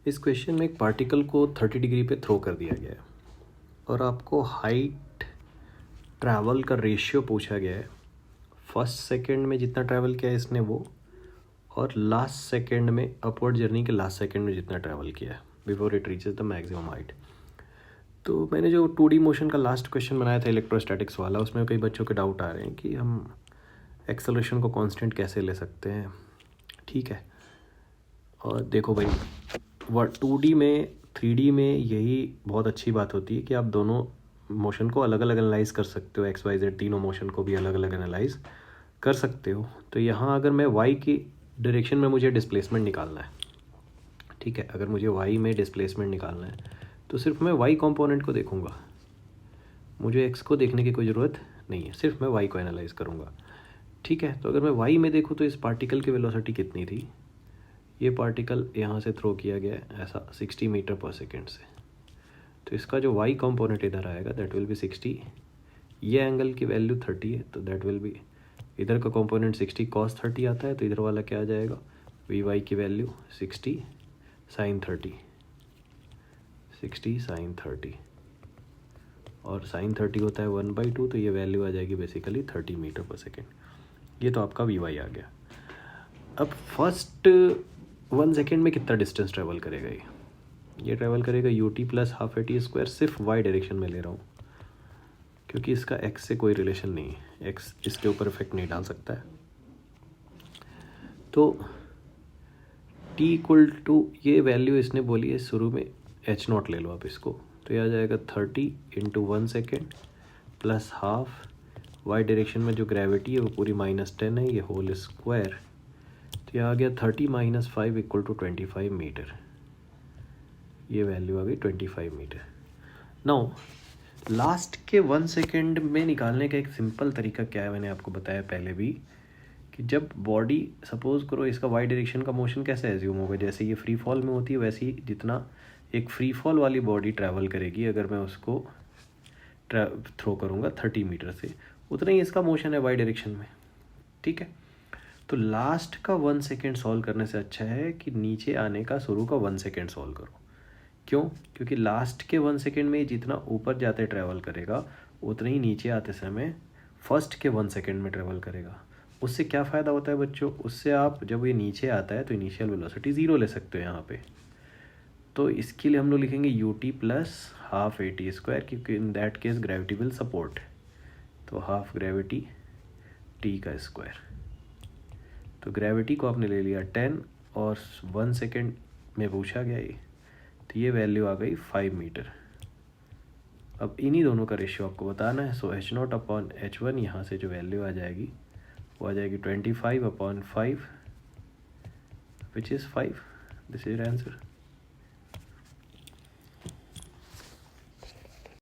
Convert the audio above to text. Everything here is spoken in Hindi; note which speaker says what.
Speaker 1: इस क्वेश्चन में एक पार्टिकल को 30 डिग्री पे थ्रो कर दिया गया है और आपको हाइट ट्रैवल का रेशियो पूछा गया है। फर्स्ट सेकंड में जितना ट्रैवल किया है इसने वो, और लास्ट सेकंड में अपवर्ड जर्नी के लास्ट सेकंड में जितना ट्रैवल किया है before it reaches the maximum height. तो मैंने जो 2D मोशन का लास्ट क्वेश्चन बनाया था इलेक्ट्रोस्टैटिक्स वाला, उसमें कई बच्चों के डाउट आ रहे हैं कि हम एक्सेलरेशन को कांस्टेंट कैसे ले सकते हैं। ठीक है, और देखो भाई 2D में 3D में यही बहुत अच्छी बात होती है कि आप दोनों मोशन को अलग अलग एनालाइज कर सकते हो, XYZ तीनों मोशन को भी अलग अलग एनालाइज कर सकते हो। तो यहाँ अगर मैं y की डायरेक्शन में मुझे डिस्प्लेसमेंट निकालना है, ठीक है, अगर मुझे y में डिस्प्लेसमेंट निकालना है तो सिर्फ मैं y कंपोनेंट को देखूँगा, मुझे x को देखने की कोई ज़रूरत नहीं है, सिर्फ मैं y को एनालाइज करूँगा। ठीक है, तो अगर मैं y में देखूँ तो इस पार्टिकल की वेलोसिटी कितनी थी, ये पार्टिकल यहाँ से थ्रो किया गया है ऐसा 60 मीटर पर सेकेंड से, तो इसका जो y कंपोनेंट इधर आएगा दैट विल बी 60। ये एंगल की वैल्यू 30 है तो दैट विल बी, इधर का कंपोनेंट 60 cos 30 आता है तो इधर वाला क्या आ जाएगा, Vy की वैल्यू 60 sin 30, 60 sin 30, और sin 30 होता है 1/2, तो ये वैल्यू आ जाएगी बेसिकली 30 मीटर पर सेकेंड। ये तो आपका Vy आ गया। अब फर्स्ट 1 सेकेंड में कितना डिस्टेंस ट्रैवल करेगा ये ट्रैवल करेगा ut plus half AT square, सिर्फ y डायरेक्शन में ले रहा हूँ क्योंकि इसका x से कोई रिलेशन नहीं है, x इसके ऊपर इफेक्ट नहीं डाल सकता है। तो t इक्वल टू, ये वैल्यू इसने बोली है शुरू में h0 ले लो आप इसको, तो ये आ जाएगा 30 into 1 second plus half, y direction में जो ग्रेविटी है वो पूरी -10 है, ये होल स्क्वायर, तो ये आ गया 30 - 5 इक्वल टू 25 मीटर। ये वैल्यू आ गई 25 मीटर। नाउ लास्ट के 1 सेकेंड में निकालने का एक सिंपल तरीका क्या है, मैंने आपको बताया पहले भी, कि जब बॉडी सपोज करो इसका वाई डायरेक्शन का मोशन कैसे एज्यूम होगा, जैसे ये फ्री फॉल में होती है वैसे ही जितना एक फ्री फॉल वाली बॉडी ट्रैवल करेगी, अगर मैं उसको थ्रो करूँगा 30 मीटर से, उतना ही इसका मोशन है वाई डायरेक्शन में। ठीक है, तो लास्ट का 1 सेकेंड सॉल्व करने से अच्छा है कि नीचे आने का शुरू का 1 सेकेंड सॉल्व करो। क्यों? क्योंकि लास्ट के 1 सेकेंड में जितना ऊपर जाते ट्रैवल करेगा उतना ही नीचे आते समय फर्स्ट के 1 सेकेंड में ट्रैवल करेगा। उससे क्या फ़ायदा होता है बच्चों, उससे आप जब ये नीचे आता है तो इनिशियल वेलोसिटी 0 ले सकते हो यहाँ पे। तो इसके लिए हम लोग लिखेंगे ut plus half AT square, क्योंकि in that case gravity will support, तो हाफ ग्रेविटी t का स्क्वायर। तो ग्रेविटी को आपने ले लिया 10 और 1 सेकेंड में पूछा गया ये, तो ये वैल्यू आ गई 5 मीटर। अब इन्हीं दोनों का रेशियो आपको बताना है, सो h0 अपॉन h1, यहाँ से जो वैल्यू आ जाएगी वो आ जाएगी 25/5 which is 5। This is answer.